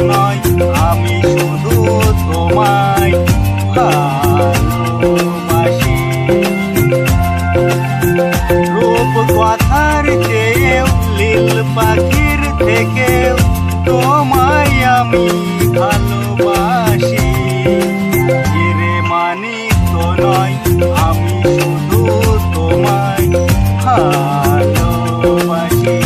নয়, আমি শুধু তোমায় ভালোবাসি। রূপ কথার চেয়েও, লীল পাখির থেকেও তোমায় আমি ভালোবাসি। হিরে মানিক তো নয়, আমি শুধু তোমায় ভালোবাসি।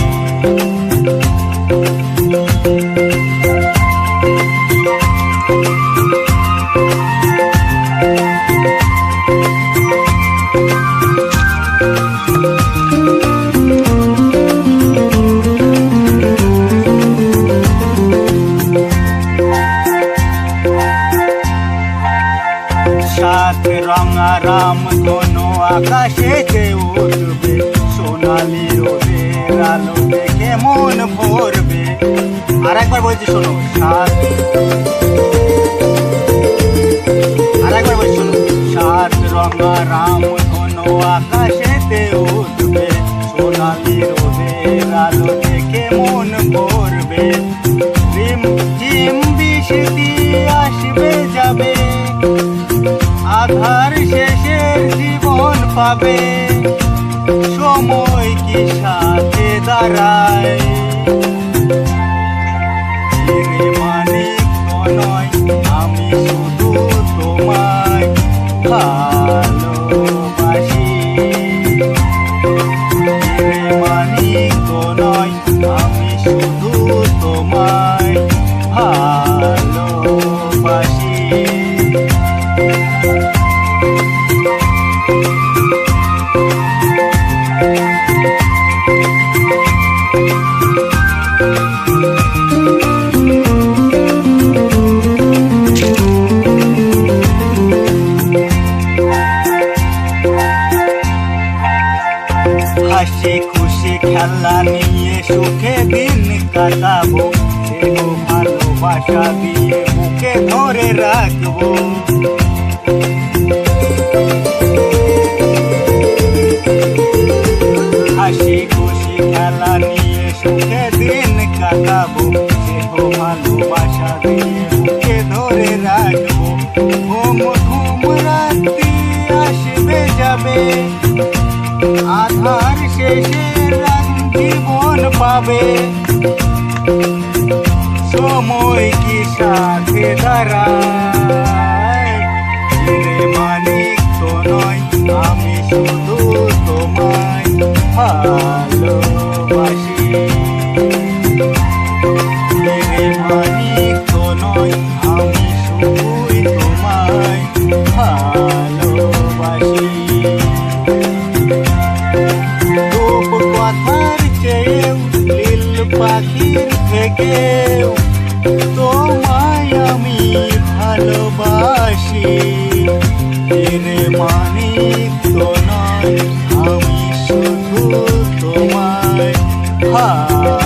সাত রঙারাম ধনু আকাশেতে উঠবে, সোনালি রোদের আলো দেখে মন ভরবে। আর একবার বলছি শোনো, আরেকবার বলছি শোনো। সাত রঙারাম ধনু আকাশেতে উঠবে, সোনালি রোদের আলো দেখে মন ভরবে। রিম ঝিম বৃষ্টি আসবে যাবে, আধার শেষের জীবন পাবে। সময় কি সাথে দাঁড়ায়, হিরে মানিক তো নয়, আমি শুধু তোমায় ভালোবাসি। হিরে মানিক তো নয়, আমি শুধু তোমায় ভালোবাসি। হাসি খুশি খেলা নিয়ে সুখে দিন কাটাবো, স্নেহ ভালোবাসা দিয়ে বুকে ধরে রাখবো। হাসি খুশি খেলা নিয়ে সুখে দিন কাটাবো, স্নেহ ভালোবাসা দিয়ে বুকে ধরে রাখবো। ঘুম ঘুম রাত্রি আসবে যাবে, আধার শেষে রঙ জীবন পাবে। সময় কি সাথে দাঁড়ায়, হিরে মানিক তো নয়, আমি শুধু তোমায় ভালোবাসি। হিরে মানিক তো নয়, আমি শুধুই তোমায় ভালোবাসি। রূপ কথার চেয়েও, লীল পাখির থেকেও তোমায় আমি ভালোবাসি। হিরে মানিক তো নয়, আমি শুধু তোমায় ভালোবাসি।